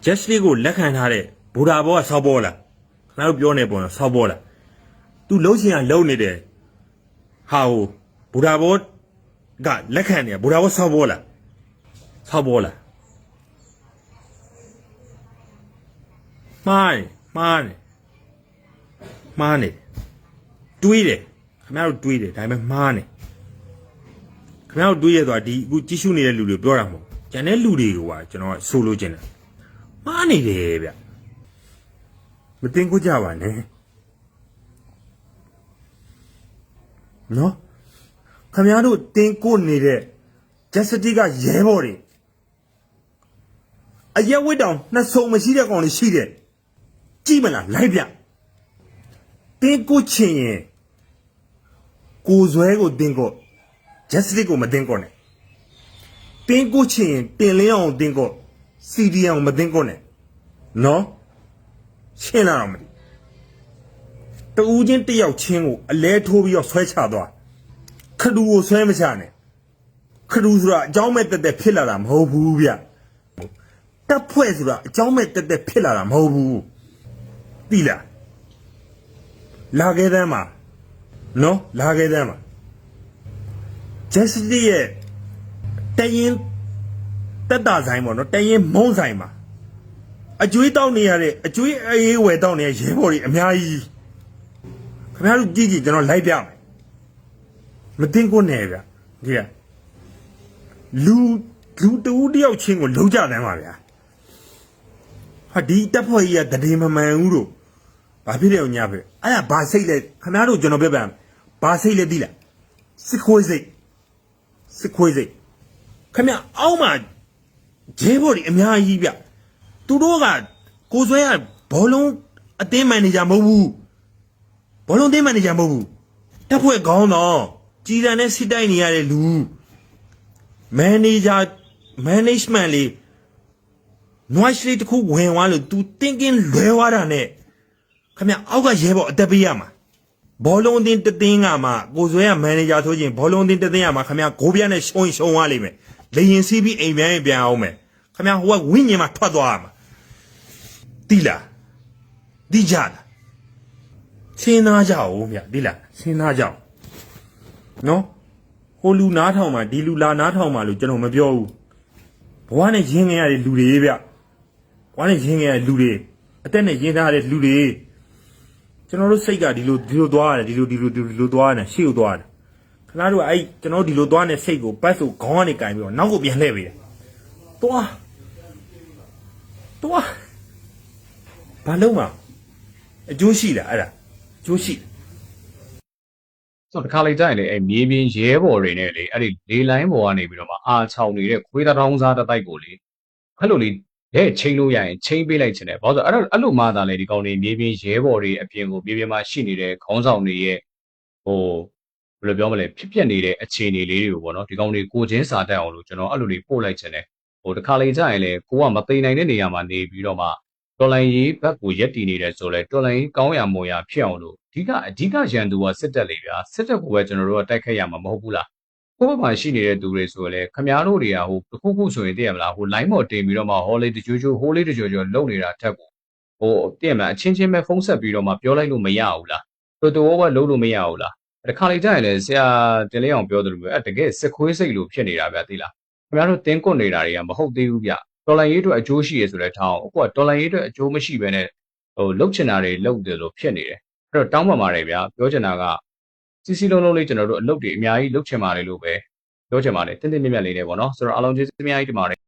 Justice ကိုလက်ခံထားတဲ့ဘူတာဘောကစောက်ပေါ်လာခင်ဗျားတို့ပြောနေပုံတော့စောက်ပေါ်လာသူလှုပ်ရှင်ကလှုပ်နေတယ်ဟာဟိုဘူတာဘောကလက်ခံနေဘူတာဘောစောက်ပေါ်လာမှားနေတွေးတယ်ခင်ဗျားတို့တွေးတယ်ဒါပေမဲ့မှားနေခင်ဗျားတို့တွေးရသွားဒီအခုကြည့်ရှုနေတဲ့လူတွေပြောတာမဟုတ်ကျန်တဲ့လူတွေကကျွန်တော်ကဆိုလိုချင်တယ်မှားနေတယ်ဗျမတင်ကိုကြပါနဲ့နော်ခင်ဗျားတို့တင်ကိုနေတဲ့ Justice ကရဲဘော်တွေအရက်ဝစ်တောင်နှစ်ဆုံမရှိတဲ့ကောင်တွေရှိတယ်ကြည့်မလားလိုက်ပြတင်ကိုချင်ရင်ကိုဇွဲကိုတင်ကို Justice ကိုမတင်ကိုနဲ့တင်ကိုချင်ရင်တင်လင်းအောင်တင်ကို CDN ကိုမတင်ကိုနဲ့နော်ရှင်းလာတော့မသိတူးချင်းတယောက်ချင်းကိုအလဲထိုးပြီးတော့ဆွဲချသွားခဒူကိုဆွဲမချနဲ့ခဒူဆိုတာအကြောင်းမဲ့တက်တက်ဖြစ်လာတာမဟုတ်ဘူးဗျတပ်ဖွဲ့ဆိုတာအကြောင်းမဲ့တက်တက်ဖြစ်လာတာမဟုတ်ဘူးသိလားလာခဲ့တဲ့မှာနော်လာခဲ့တဲ့မှာ Justice ရဲ့တရင်တက်တာဆိုင်ပေါ့နော်တရင်မုံဆိုင်မှာအကျွေးတောက်နေရတဲ့အကျွေးအေးဝယ်တောက်နေရရဲဘော်တွေအများကြီးခင်ဗျားတို့ကြည့်ကျွန်တော်လိုက်ပြမယ်မတင်ကိုနဲ့ဗျဒီကလူတူတယောက်ချင်းကိုလုံးကြတယ်မှာဗျာဟာဒီတက်ဖွဲ့ကြီးကတည်မမှန်ဘူးတို့ဘာဖြစ်လဲညပဲအဲ့ဒါဘာစိတ်လဲခင်ဗျားတို့ကျွန်တော်ပြပြဘာစိတ်လဲသိလားစစ်ခွေးစိတ်ခင်ဗျအောက်မှာဂျေဘော်ဒီအများကြီးဗျသူတို့ကကိုဆွဲကဘောလုံးအသင်းမန်နေဂျာမဟုတ်ဘူးဘောလုံးအသင်းမန်နေဂျာမဟုတ်ဘူးတက်ဖွဲ့ခေါင်းတော့ကြည်တန်နဲ့စစ်တိုက်နေရတဲ့လူမန်နေဂျာ management လေး noise လေးတစ်ခုဝင်သွားလို့ तू thinking လွဲသွားတာနဲ့ခင်ဗျအောက်ကရဲဘော်အသက်ပေးရမှာဘောလုံးအသင်းတသင်းကမှကိုဆွဲက manager ဆိုရင်ဘောလုံးအသင်းတသင်းကမှခင်ဗျဂိုးပြတ်နဲ့ရှုံးသွားလိမ့်မယ်လေရင်စီးပြီးအိမ်ပြန်အောင်မယ်ခင်ဗျဟိုကဝိညာဉ်မှာထွက်သွားရမှာတိလားတိကြလားစဉ်းစားကြအောင်ဗျတိလားစဉ်းစားကြအောင်နော်ဟိုလူနားထောင်မှာဒီလူလာနားထောင်မှာလို့ကျွန်တော်မပြောဘူးဘဝနဲ့ရင်းငင်ရတဲ့လူတွေဗျဘဝနဲ့ရင်းငင်ရတဲ့လူတွေအသက်နဲ့ရင်းထားတဲ့လူတွေကျွန်တော်တို့စိတ်ကဒီလိုသွားရတယ်ဒီလိုသွားရတယ်ရှေ့ကိုသွားရတယ်ခင်ဗျားတို့အဲ့ကျွန်တော်ဒီလိုသွားနေစိတ်ကိုပတ်ဆိုခေါင်းကနေကင်ပြီးတော့နောက်ကိုပြန်လှည့်ပေးတယ်သွားဘာလုံးမအကျိုးရှိလားအဲ့ဒါအကျိုးရှိဆိုတော့တခါလေတိုက်လေအဲ့မြေပြင်ရဲဘော်တွေနဲ့လေအဲ့ဒီလေလိုင်းဘော်ကနေပြီးတော့မှအာချောင်နေတဲ့ခွေးတောင်းစားတစ်တိုက်ကိုလေအဲ့လိုလေတဲ့ချိန်လို့ရရင်ချိန်ပေးလိုက်ချင်တယ်ဘာလို့ဆိုအဲ့လိုမှသာလေဒီကောင်တွေမြေပြင်ရဲဘော်တွေအပြင်ကိုမြေပြင်မှာရှိနေတဲ့ခေါင်းဆောင်တွေရဲ့ဟိုဘယ်လိုပြောမလဲဖြစ်ပျက်နေတဲ့အခြေအနေလေးတွေကိုပေါ့နော်ဒီကောင်တွေကိုချင်းစာတက်အောင်လို့ကျွန်တော်အဲ့လိုလေးပို့လိုက်ချင်တယ်ဟိုတခါလေကြရင်လေကိုကမသိနိုင်တဲ့နေရာမှာနေပြီးတော့မှတော်လိုင်းရေးဘက်ကိုရက်တည်နေတယ်ဆိုလဲတော်လိုင်းကောင်းရမွန်ရဖြစ်အောင်လို့အဓိကရန်သူကစစ်တပ်လေဗျာစစ်တပ်ကိုပဲကျွန်တော်တို့ကတိုက်ခိုက်ရမှာမဟုတ်ဘူးလားကိုယ့်ဘက်မှာရှိနေတဲ့သူတွေဆိုလဲခမားတို့တွေကဟိုတစ်ခုခုဆိုရင်တည်ရမလားဟို line ပေါ်တင်ပြီးတော့မှဟောလေးတချို့ဟိုလေးတချို့လုံနေတာထက်ကိုဟိုတည်ရမလားအချင်းချင်းပဲဖုံးဆက်ပြီးတော့မှပြောလိုက်လို့မရဘူးလားတော်ပဲလုံးလို့မရဘူးလားတခါလေကြာရင်လေဆရာတင်လေးအောင်ပြောတယ်လို့ပဲတကယ်စစ်ခွေးစိတ်လို့ဖြစ်နေတာဗျာသိလားခမားတို့တင်းကွတ်နေတာတွေကမဟုတ်သေးဘူးဗျတော်လိုင်းရေးအတွက်အကျိုးရှိရဆိုတဲ့ထောင်းအခုကတော်လိုင်းရေးအတွက်အကျိုးမရှိဘဲနဲ့ဟိုလှုပ်ချင်တာတွေလှုပ်တယ်လို့ဖြစ်နေတယ်အဲ့တော့တောင်းပန်ပါတယ်ဗျာပြောချင်တာကစီစီလုံးလေးကျွန်တော်တို့အလုပ်တွေအများကြီးလုပ်ချင်ပါတယ်လို့ပဲပြောချင်ပါတယ်တင်းတင်းမြတ်မြတ်လေးနဲ့ပေါ့နော်ဆိုတော့အားလုံးကျေးဇူးအများကြီးတင်ပါတယ်